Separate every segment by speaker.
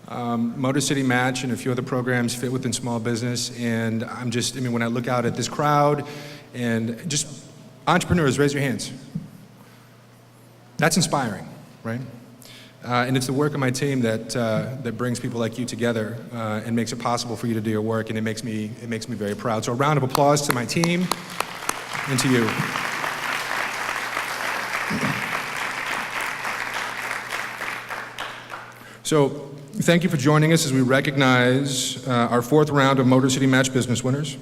Speaker 1: Motor City Match and a few other programs fit within small business, and when I look out at this crowd and just entrepreneurs, raise your hands. That's inspiring, right? And it's the work of my team that brings people like you together and makes it possible for you to do your work, and it makes me very proud. So a round of applause to my team and to you. So thank you for joining us as we recognize our fourth round of Motor City Match business winners.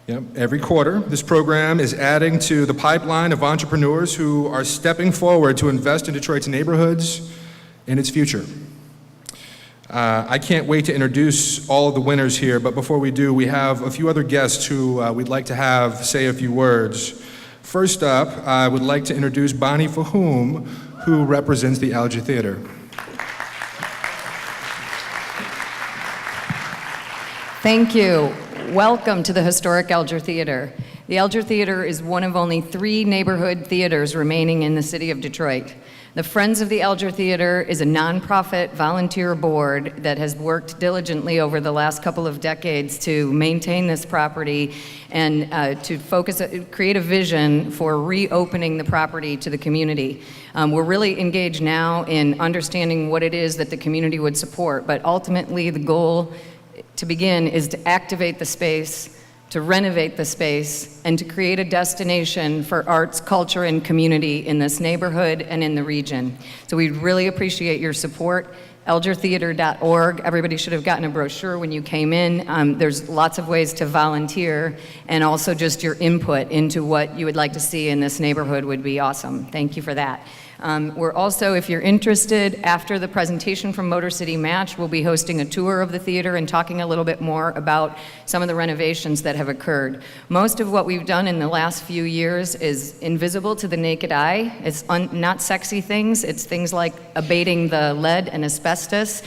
Speaker 1: Yep. Every quarter, this program is adding to the pipeline of entrepreneurs who are stepping forward to invest in Detroit's neighborhoods and its future. I can't wait to introduce all of the winners here, but before we do, we have a few other guests who we'd like to have say a few words. First up, I would like to introduce Bonnie Fahum, who represents the Alger Theater.
Speaker 2: Thank you. Welcome to the historic Alger Theater. The Alger Theater is one of only 3 neighborhood theaters remaining in the city of Detroit. The Friends of the Alger Theater is a nonprofit volunteer board that has worked diligently over the last couple of decades to maintain this property and to create a vision for reopening the property to the community. We're really engaged now in understanding what it is that the community would support, but ultimately the goal to begin is to activate the space, to renovate the space, and to create a destination for arts, culture, and community in this neighborhood and in the region. So we'd really appreciate your support. algertheater.org. Everybody should have gotten a brochure when you came in. There's lots of ways to volunteer, and also just your input into what you would like to see in this neighborhood would be awesome. Thank you for that. We're also, if you're interested, after the presentation from Motor City Match, we'll be hosting a tour of the theater and talking a little bit more about some of the renovations that have occurred. Most of what we've done in the last few years is invisible to the naked eye. It's not sexy things. It's things like abating the lead and asbestos,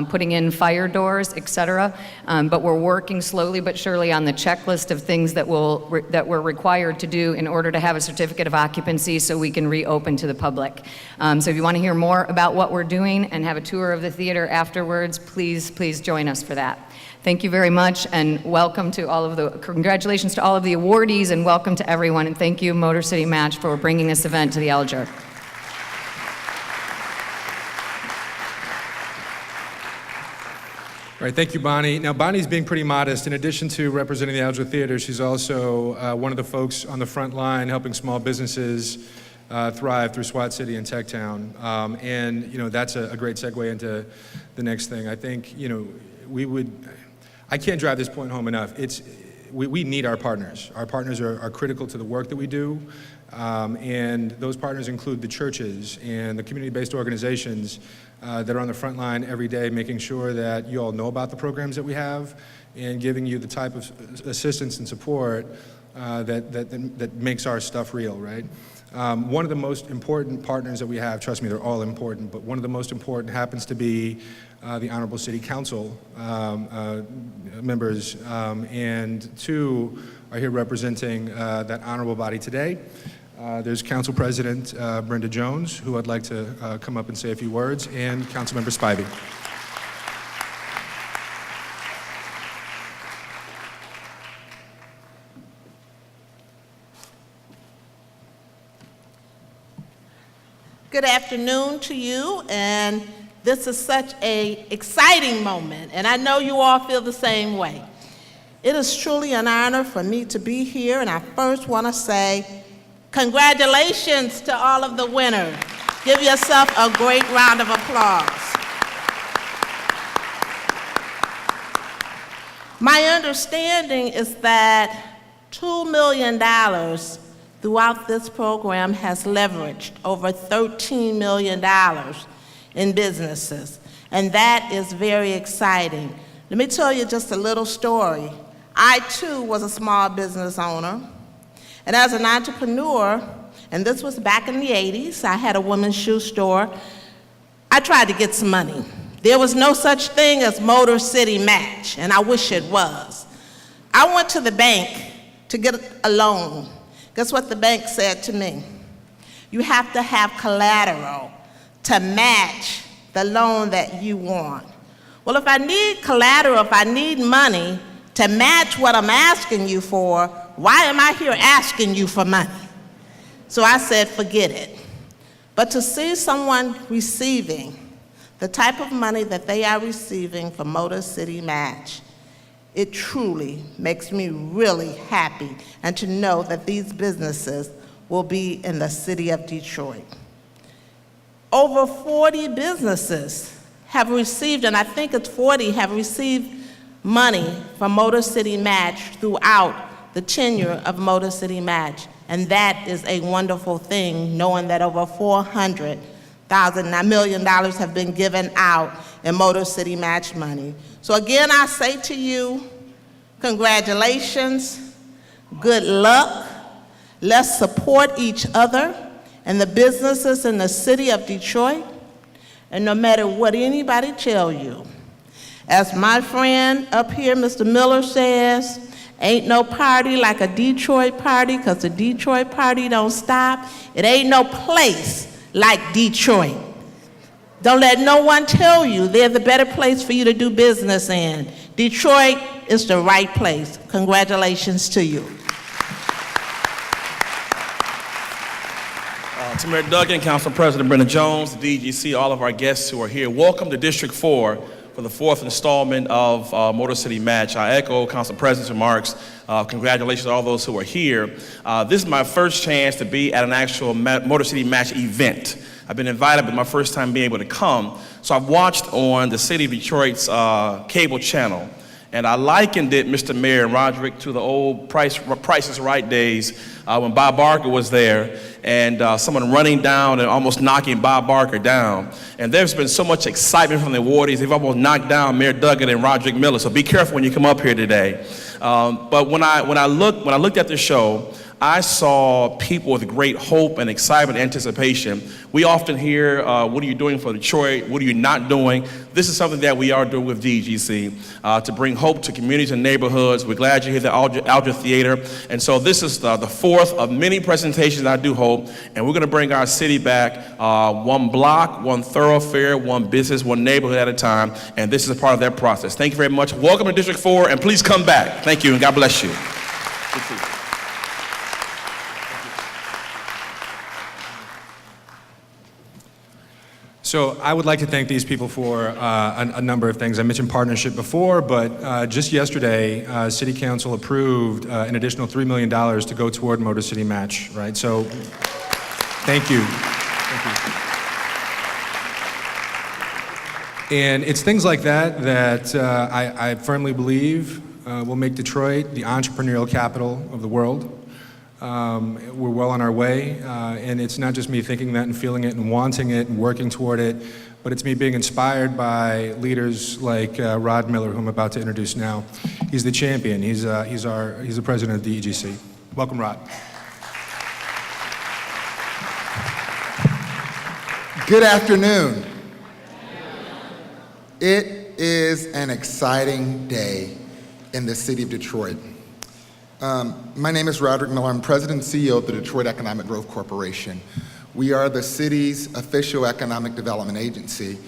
Speaker 2: putting in fire doors, etc. But we're working slowly but surely on the checklist of things that we're required to do in order to have a certificate of occupancy so we can reopen to the public. So if you want to hear more about what we're doing and have a tour of the theater afterwards, please join us for that. Thank you very much, and welcome to congratulations to all of the awardees, and welcome to everyone, and thank you, Motor City Match, for bringing this event to the Alger.
Speaker 1: All right, thank you, Bonnie. Now, Bonnie's being pretty modest. In addition to representing the Alger Theater, she's also one of the folks on the front line helping small businesses thrive through SWAT City and Tech Town. And, that's a great segue into the next thing. I think, I can't drive this point home enough. We need our partners. Our partners are critical to the work that we do. And those partners include the churches and the community-based organizations that are on the front line every day, making sure that you all know about the programs that we have and giving you the type of assistance and support that makes our stuff real, right? One of the most important partners that we have, trust me, they're all important, but one of the most important happens to be the Honorable City Council members, and 2 are here representing that honorable body today. There's Council President Brenda Jones, who I'd like to come up and say a few words, and Councilmember Spivey.
Speaker 3: Good afternoon to you, and this is such an exciting moment, and I know you all feel the same way. It is truly an honor for me to be here, and I first want to say congratulations to all of the winners. Give yourself a great round of applause. My understanding is that $2 million throughout this program has leveraged over $13 million in businesses, and that is very exciting. Let me tell you just a little story. I too was a small business owner, and as an entrepreneur, and this was back in the 80s, I had a women's shoe store. I tried to get some money. There was no such thing as Motor City Match, and I wish it was. I went to the bank to get a loan. Guess what the bank said to me? You have to have collateral to match the loan that you want. Well, if I need collateral, if I need money to match what I'm asking you for, why am I here asking you for money? So I said, forget it. But to see someone receiving the type of money that they are receiving from Motor City Match, it truly makes me really happy, and to know that these businesses will be in the city of Detroit. Over 40 businesses have received, and I think it's 40, have received money from Motor City Match throughout the tenure of Motor City Match. And that is a wonderful thing, knowing that over $400 million have been given out in Motor City Match money. So again, I say to you, congratulations, good luck. Let's support each other and the businesses in the city of Detroit. And no matter what anybody tell you, as my friend up here, Mr. Miller, says, ain't no party like a Detroit party, because the Detroit party don't stop. It ain't no place like Detroit. Don't let no one tell you there's a better place for you to do business in. Detroit is the right place. Congratulations to you.
Speaker 4: To Mayor Duggan, Council President Brenda Jones, the DGC, all of our guests who are here, welcome to District 4 for the fourth installment of Motor City Match. I echo Council President's remarks. Congratulations to all those who are here. This is my first chance to be at an actual Motor City Match event. I've been invited, but my first time being able to come. So I've watched on the City of Detroit's cable channel. And I likened it, Mr. Mayor and Roderick, to the old Price is Right days when Bob Barker was there, and someone running down and almost knocking Bob Barker down. And there's been so much excitement from the awardees. They've almost knocked down Mayor Duggan and Roderick Miller. So be careful when you come up here today. But when I looked at the show, I saw people with great hope and excitement and anticipation. We often hear, what are you doing for Detroit? What are you not doing? This is something that we are doing with DGC to bring hope to communities and neighborhoods. We're glad you're here at the Alger Theater. And so this is the fourth of many presentations, I do hope. And we're going to bring our city back one block, one thoroughfare, one business, one neighborhood at a time. And this is a part of that process. Thank you very much. Welcome to District 4, and please come back. Thank you, and God bless you. Good to see you.
Speaker 1: So I would like to thank these people for a number of things. I mentioned partnership before, but just yesterday, City Council approved an additional $3 million to go toward Motor City Match, right? So thank you. And it's things like that that I firmly believe will make Detroit the entrepreneurial capital of the world. We're well on our way, and it's not just me thinking that and feeling it and wanting it and working toward it, but it's me being inspired by leaders like Rod Miller, who I'm about to introduce now. He's the champion. He's the president of the DGC. Welcome, Rod.
Speaker 5: Good afternoon. It is an exciting day in the city of Detroit. My name is Roderick Miller. I'm President and CEO of the Detroit Economic Growth Corporation. We are the city's official economic development agency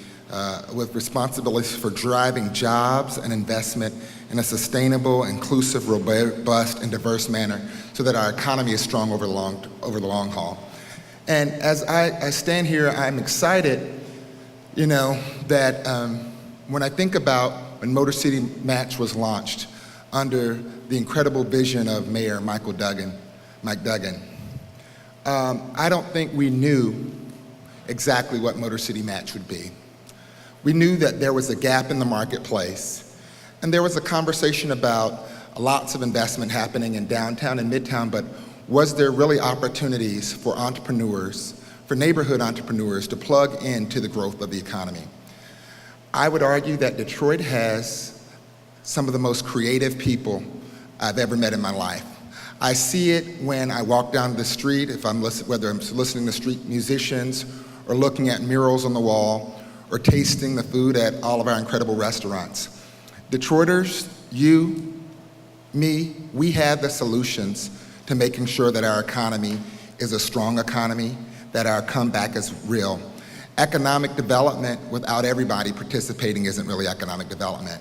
Speaker 5: with responsibilities for driving jobs and investment in a sustainable, inclusive, robust, and diverse manner so that our economy is strong over the long haul. And as I stand here, I'm excited, that when I think about when Motor City Match was launched under the incredible vision of Mayor Mike Duggan, I don't think we knew exactly what Motor City Match would be. We knew that there was a gap in the marketplace, and there was a conversation about lots of investment happening in downtown and midtown, but was there really opportunities for entrepreneurs, for neighborhood entrepreneurs to plug into the growth of the economy? I would argue that Detroit has some of the most creative people I've ever met in my life. I see it when I walk down the street, whether I'm listening to street musicians or looking at murals on the wall or tasting the food at all of our incredible restaurants. Detroiters, you, me, we have the solutions to making sure that our economy is a strong economy, that our comeback is real. Economic development without everybody participating isn't really economic development.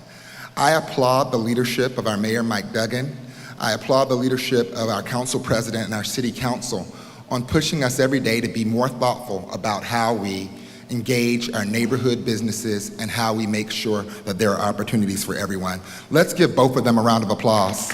Speaker 5: I applaud the leadership of our Mayor, Mike Duggan. I applaud the leadership of our council president and our city council on pushing us every day to be more thoughtful about how we engage our neighborhood businesses and how we make sure that there are opportunities for everyone. Let's give both of them a round of applause.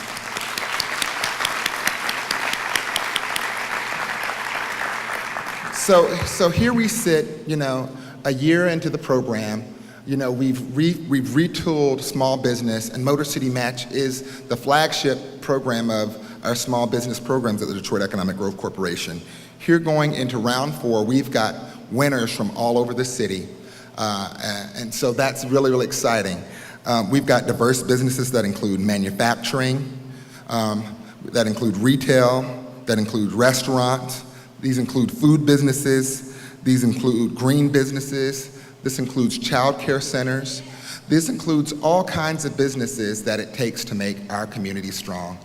Speaker 5: So here we sit, a year into the program. We've retooled small business, and Motor City Match is the flagship program of our small business programs at the Detroit Economic Growth Corporation. Here going into round 4, we've got winners from all over the city, and so that's really, really exciting. We've got diverse businesses that include manufacturing, that include retail, that include restaurants. These include food businesses. These include green businesses. This includes child care centers. This includes all kinds of businesses that it takes to make our community strong.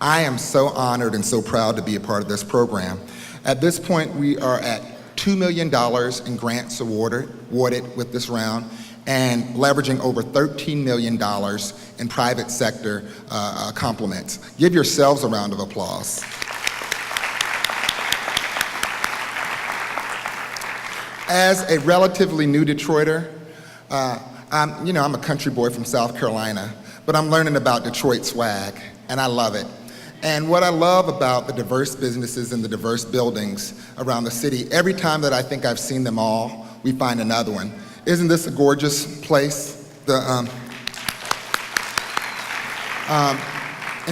Speaker 5: I am so honored and so proud to be a part of this program. At this point, we are at $2 million in grants awarded with this round, and leveraging over $13 million in private sector compliments. Give yourselves a round of applause. As a relatively new Detroiter, I'm a country boy from South Carolina, but I'm learning about Detroit swag, and I love it. And what I love about the diverse businesses and the diverse buildings around the city, every time that I think I've seen them all, we find another one. Isn't this a gorgeous place? And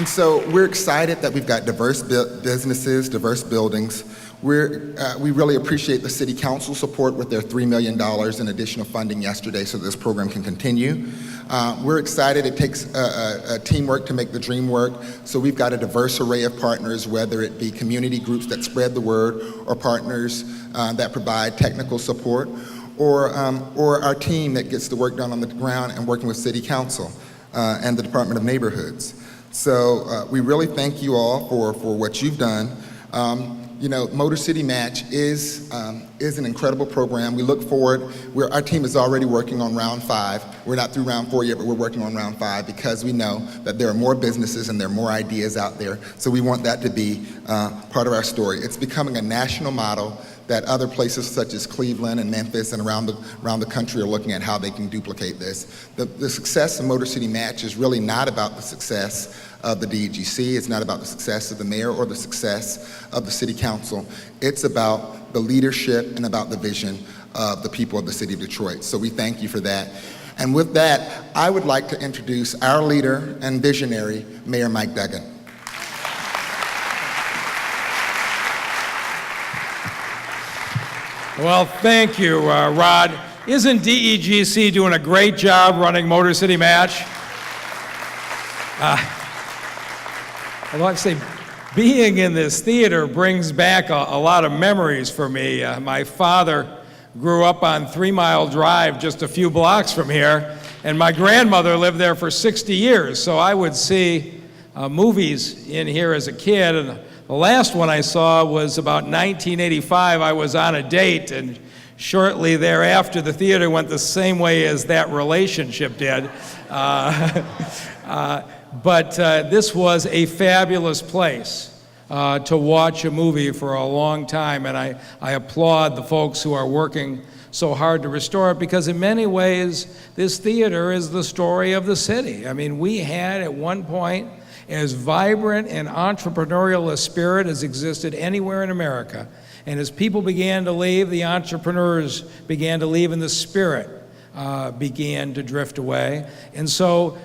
Speaker 5: so we're excited that we've got diverse businesses, diverse buildings. We really appreciate the City Council support with their $3 million in additional funding yesterday so this program can continue. We're excited. It takes a teamwork to make the dream work, so we've got a diverse array of partners, whether it be community groups that spread the word, or partners that provide technical support, or our team that gets the work done on the ground and working with City Council and the Department of Neighborhoods. So we really thank you all for what you've done. Motor City Match is an incredible program. We look forward. Our team is already working on round 5. We're not through round 4 yet, but we're working on round 5 because we know that there are more businesses and there are more ideas out there. So we want that to be part of our story. It's becoming a national model that other places such as Cleveland and Memphis and around the country are looking at how they can duplicate this. The success of Motor City Match is really not about the success of the DEGC. It's not about the success of the mayor or the success of the city council. It's about the leadership and about the vision of the people of the city of Detroit. So we thank you for that. And with that, I would like to introduce our leader and visionary, Mayor Mike Duggan.
Speaker 6: Well, thank you, Rod. Isn't DEGC doing a great job running Motor City Match? I'd like to say, being in this theater brings back a lot of memories for me. My father grew up on 3 Mile Drive, just a few blocks from here, and my grandmother lived there for 60 years, so I would see movies in here as a kid, and the last one I saw was about 1985. I was on a date, and shortly thereafter, the theater went the same way as that relationship did. But this was a fabulous place to watch a movie for a long time, and I applaud the folks who are working so hard to restore it, because in many ways, this theater is the story of the city. I mean, we had at one point as vibrant and entrepreneurial a spirit as existed anywhere in America. And as people began to leave, the entrepreneurs began to leave, and the spirit began to drift away. And so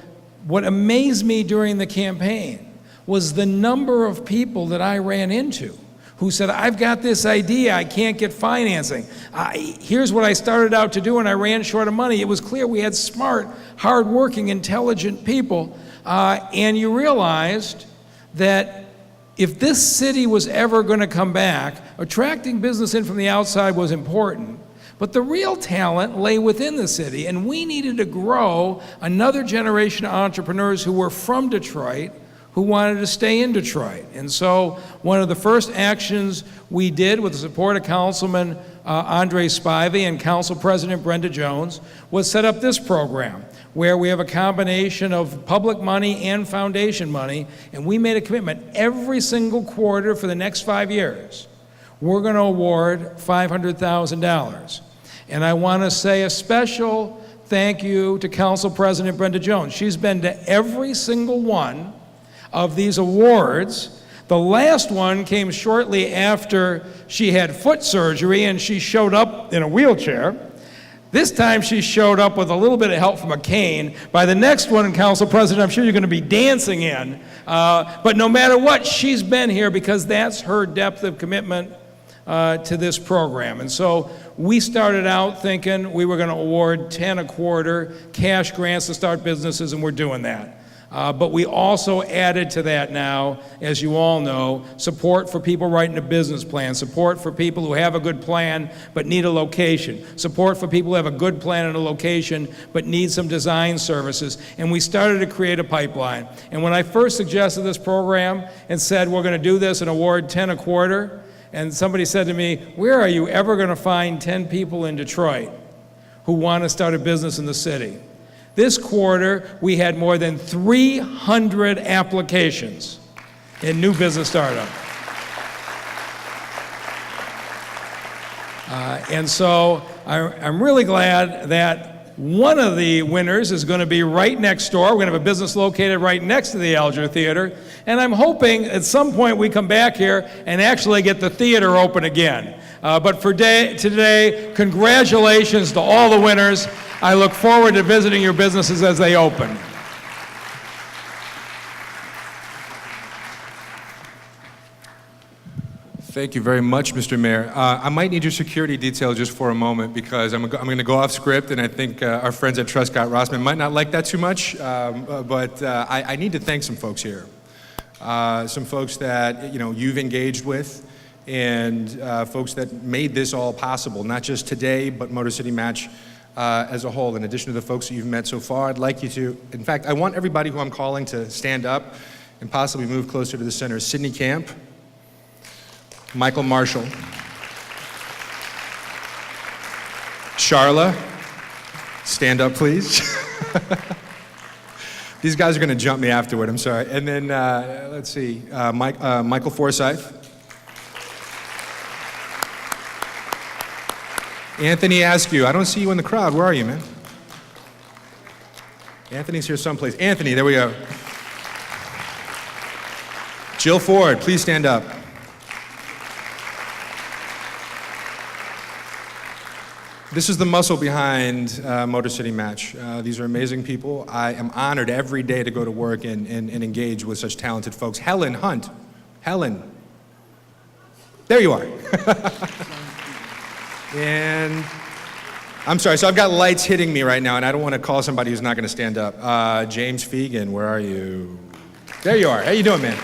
Speaker 6: what amazed me during the campaign was the number of people that I ran into who said, I've got this idea, I can't get financing. Here's what I started out to do, and I ran short of money. It was clear we had smart, hardworking, intelligent people. And you realized that if this city was ever going to come back, attracting business in from the outside was important, but the real talent lay within the city, and we needed to grow another generation of entrepreneurs who were from Detroit, who wanted to stay in Detroit. And so one of the first actions we did with the support of Councilman Andre Spivey and Council President Brenda Jones, was set up this program, where we have a combination of public money and foundation money, and we made a commitment every single quarter for the next 5 years. We're going to award $500,000. And I want to say a special thank you to Council President Brenda Jones. She's been to every single one of these awards. The last one came shortly after she had foot surgery and she showed up in a wheelchair. This time she showed up with a little bit of help from a cane. By the next one, Council President, I'm sure you're going to be dancing in. But no matter what, she's been here because that's her depth of commitment to this program. And so we started out thinking we were going to award 10 a quarter cash grants to start businesses, and we're doing that. But we also added to that now, as you all know, support for people writing a business plan, support for people who have a good plan but need a location, support for people who have a good plan and a location but need some design services. And we started to create a pipeline. And when I first suggested this program and said we're going to do this and award 10 a quarter, and somebody said to me, where are you ever going to find 10 people in Detroit who want to start a business in the city? This quarter, we had more than 300 applications in new business startup. And so I'm really glad that one of the winners is going to be right next door. We're going to have a business located right next to the Alger Theater. And I'm hoping at some point we come back here and actually get the theater open again. But for today, congratulations to all the winners. I look forward to visiting your businesses as they open.
Speaker 1: Thank you very much, Mr. Mayor. I might need your security detail just for a moment because I'm going to go off script, and I think our friends at Truscott Rossman might not like that too much, but I need to thank some folks here. Some folks that you've engaged with, and folks that made this all possible, not just today, but Motor City Match as a whole. In addition to the folks that you've met so far, I'd like you to, in fact, I want everybody who I'm calling to stand up and possibly move closer to the center. Sydney Camp, Michael Marshall, Charla, stand up please. These guys are going to jump me afterward, I'm sorry. And then, let's see, Michael Forsyth, Anthony Askew. I don't see you in the crowd. Where are you, man? Anthony's here someplace. Anthony, there we go. Jill Ford, please stand up. This is the muscle behind Motor City Match. These are amazing people. I am honored every day to go to work and engage with such talented folks. Helen Hunt. Helen. There you are. And I'm sorry, so I've got lights hitting me right now, and I don't want to call somebody who's not going to stand up. James Fegan, where are you? There you are. How you doing, man?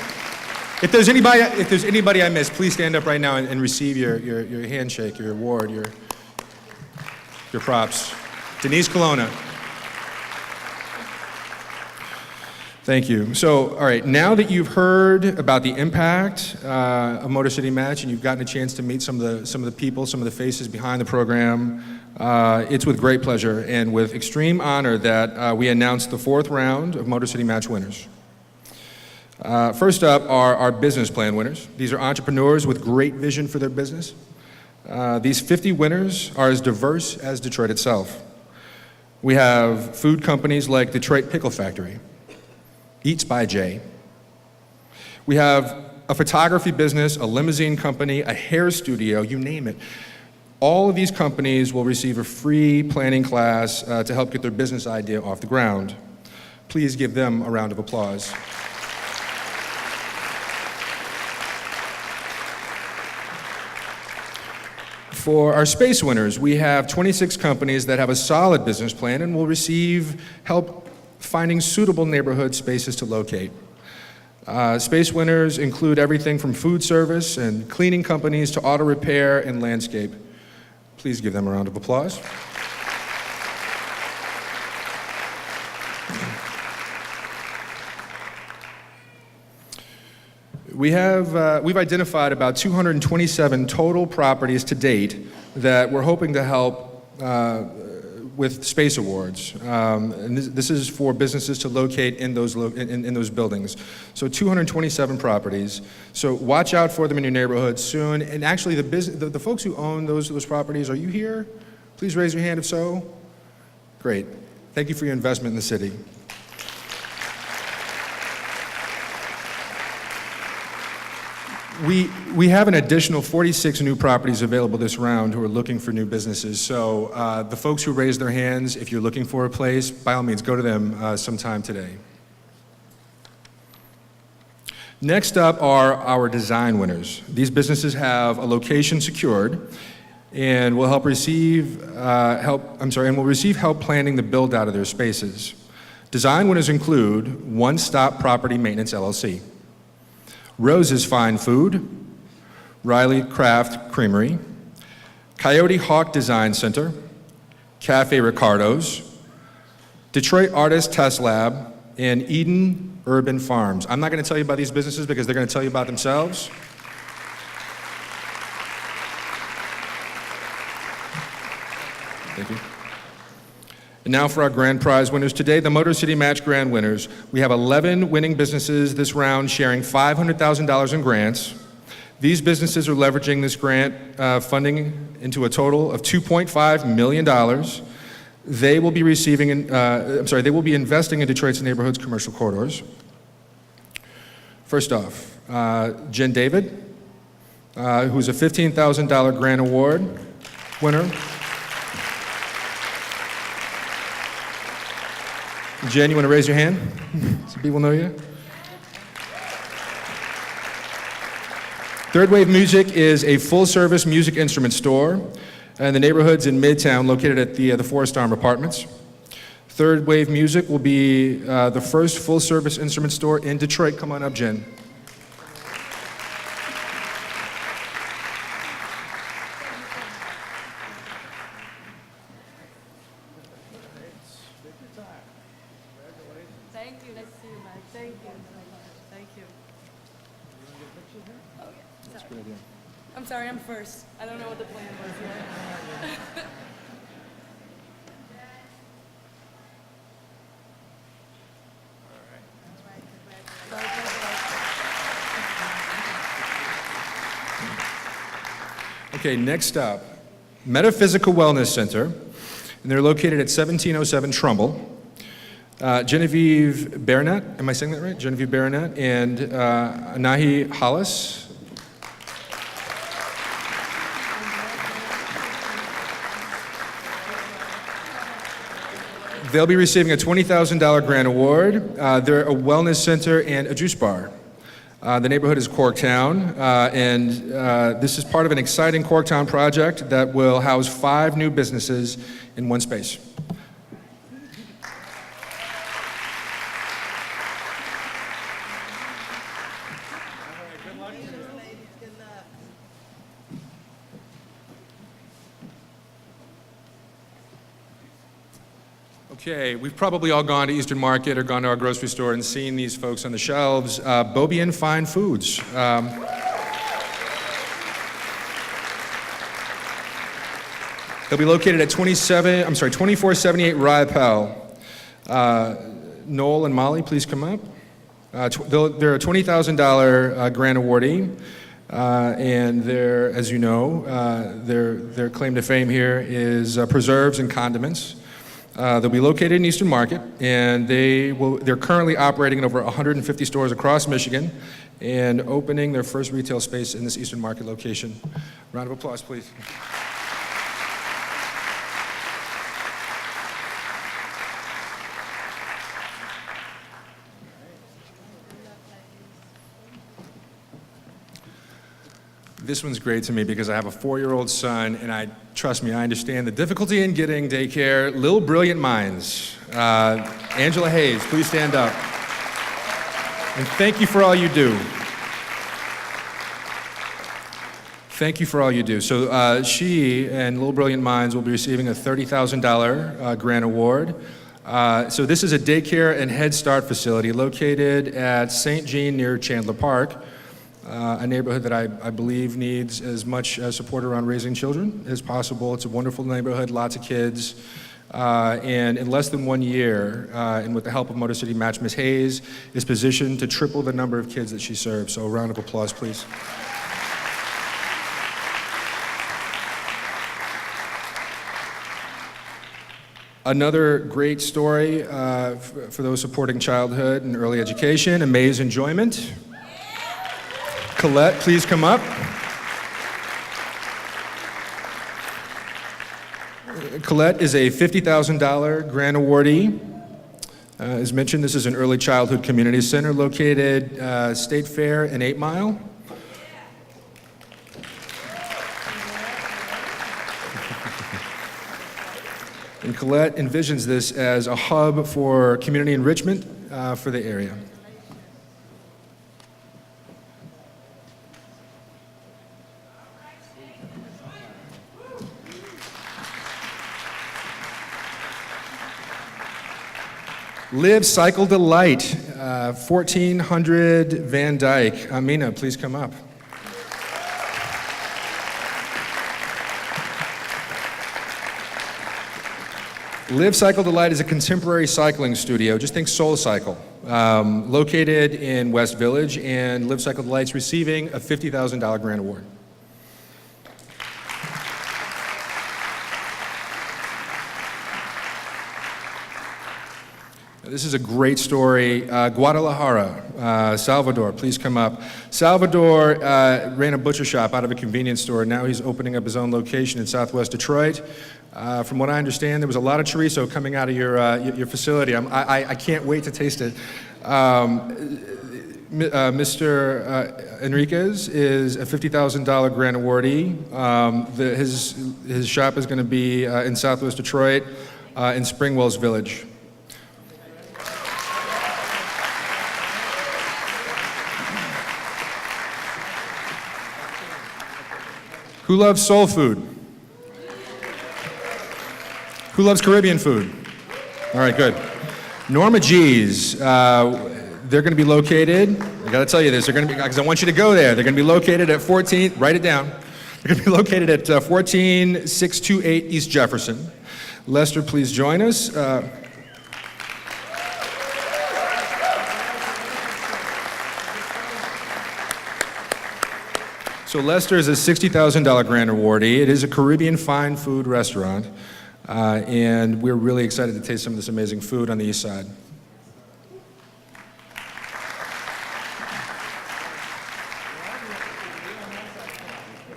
Speaker 1: If there's anybody I missed, please stand up right now and receive your handshake, your award, your props. Denise Colonna. Thank you. So, all right, now that you've heard about the impact of Motor City Match and you've gotten a chance to meet some of the people, some of the faces behind the program, it's with great pleasure and with extreme honor that we announce the 4th round of Motor City Match winners. First up are our business plan winners. These are entrepreneurs with great vision for their business. These 50 winners are as diverse as Detroit itself. We have food companies like Detroit Pickle Factory, Eats by Jay. We have a photography business, a limousine company, a hair studio, you name it. All of these companies will receive a free planning class to help get their business idea off the ground. Please give them a round of applause. For our space winners, we have 26 companies that have a solid business plan and will receive help finding suitable neighborhood spaces to locate. Space winners include everything from food service and cleaning companies to auto repair and landscape. Please give them a round of applause. We've identified about 227 total properties to date that we're hoping to help with space awards. And this is for businesses to locate in those, in those buildings. So 227 properties. So watch out for them in your neighborhood soon. And actually, the folks who own those properties, are you here? Please raise your hand if so. Great. Thank you for your investment in the city. We have an additional 46 new properties available this round who are looking for new businesses. So the folks who raised their hands, if you're looking for a place, by all means, go to them sometime today. Next up are our design winners. These businesses have a location secured and will receive help planning the build out of their spaces. Design winners include One Stop Property Maintenance LLC, Rose's Fine Food, Riley Craft Creamery, Coyote Hawk Design Center, Cafe Ricardo's, Detroit Artist Test Lab, and Eden Urban Farms. I'm not going to tell you about these businesses because they're going to tell you about themselves. Thank you. And now for our grand prize winners. Today, the Motor City Match grand winners. We have 11 winning businesses this round sharing $500,000 in grants. These businesses are leveraging this grant funding into a total of $2.5 million. They will be they will be investing in Detroit's neighborhoods commercial corridors. First off, Jen David, who's a $15,000 grant award winner. Jen, you want to raise your hand so people know you? Third Wave Music is a full-service music instrument store in the neighborhoods in Midtown, located at the Forest Arm Apartments. Third Wave Music will be the first full-service instrument store in Detroit. Come on up, Jen.
Speaker 7: Thank you. Nice to see you, Mike. Thank you. Thank you. Oh, yeah.
Speaker 1: That's a good idea.
Speaker 7: I'm sorry, I'm first. I don't know what the plan was yet.
Speaker 1: Okay, next up, Metaphysical Wellness Center, and they're located at 1707 Trumbull. Genevieve Baronet, am I saying that right? Genevieve Baronet and Anahi Hollis. They'll be receiving a $20,000 grant award. They're a wellness center and a juice bar. The neighborhood is Corktown, and this is part of an exciting Corktown project that will house 5 new businesses in one space. Okay, we've probably all gone to Eastern Market or gone to our grocery store and seen these folks on the shelves. Bobian Fine Foods. They'll be located at 2478 Rye-Pell. Noel and Molly, please come up. They're a $20,000 grant awardee, and they're, as you know, their claim to fame here is preserves and condiments. They'll be located in Eastern Market, and they're currently operating in over 150 stores across Michigan and opening their first retail space in this Eastern Market location. Round of applause, please. This one's great to me because I have a 4-year-old son, and trust me, I understand the difficulty in getting daycare. Lil Brilliant Minds. Angela Hayes, please stand up. And thank you for all you do. Thank you for all you do. So she and Lil Brilliant Minds will be receiving a $30,000 grant award. So this is a daycare and Head Start facility located at St. Jean near Chandler Park. a neighborhood that I believe needs as much support around raising children as possible. It's a wonderful neighborhood, lots of kids. And in less than 1 year, and with the help of Motor City Match, Ms. Hayes is positioned to triple the number of kids that she serves. So a round of applause, please. Another great story for those supporting childhood and early education, Amaze Enjoyment. Colette, please come up. Colette is a $50,000 grant awardee. As mentioned, this is an early childhood community center located State Fair and 8 Mile. And Colette envisions this as a hub for community enrichment for the area. Live Cycle Delight, 1400 Van Dyke. Amina, please come up. Live Cycle Delight is a contemporary cycling studio. Just think Soul Cycle. Located in West Village, and Live Cycle Delight's receiving a $50,000 grant award. This is a great story. Guadalajara, Salvador, please come up. Salvador ran a butcher shop out of a convenience store. Now he's opening up his own location in Southwest Detroit. From what I understand, there was a lot of chorizo coming out of your facility. I can't wait to taste it. Mr. Enriquez is a $50,000 grant awardee. His shop is going to be in Southwest Detroit, in Springwells Village. Who loves soul food? Who loves Caribbean food? All right, good. Norma G's, they're going to be located, I got to tell you this, they're going to be, because I want you to go there, they're going to be located at 14, write it down, they're going to be located at 14628 East Jefferson. Lester, please join us. So Lester is a $60,000 grant awardee. It is a Caribbean fine food restaurant, and we're really excited to taste some of this amazing food on the east side.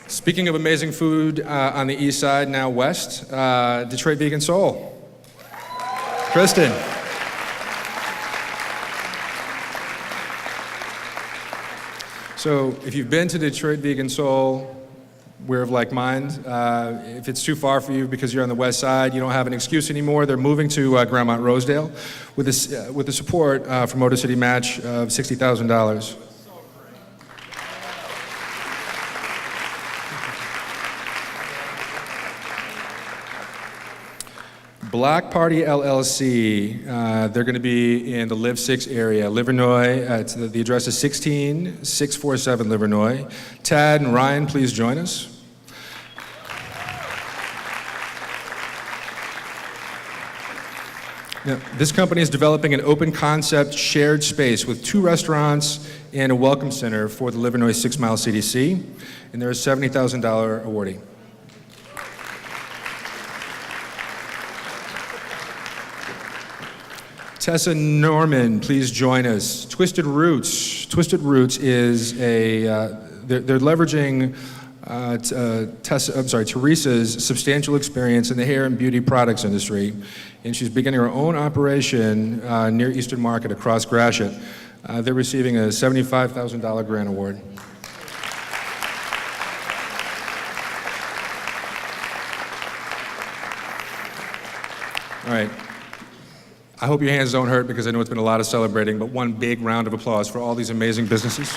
Speaker 1: Speaking of amazing food on the east side, now west, Detroit Vegan Soul. Kristen. So if you've been to Detroit Vegan Soul, we're of like mind. If it's too far for you because you're on the west side, you don't have an excuse anymore. They're moving to Grandmont Rosedale with the support from Motor City Match of $60,000. Black Party LLC, they're going to be in the Live 6 area, Livernois. The address is 16647 Livernois. Tad and Ryan, please join us. Now, this company is developing an open concept shared space with 2 restaurants and a welcome center for the Livernois 6 Mile CDC, and they're a $70,000 awardee. Tessa Norman, please join us. Twisted Roots. Twisted Roots is they're leveraging Teresa's substantial experience in the hair and beauty products industry, and she's beginning her own operation near Eastern Market across Gratiot. They're receiving a $75,000 grant award. All right. I hope your hands don't hurt because I know it's been a lot of celebrating, but one big round of applause for all these amazing businesses.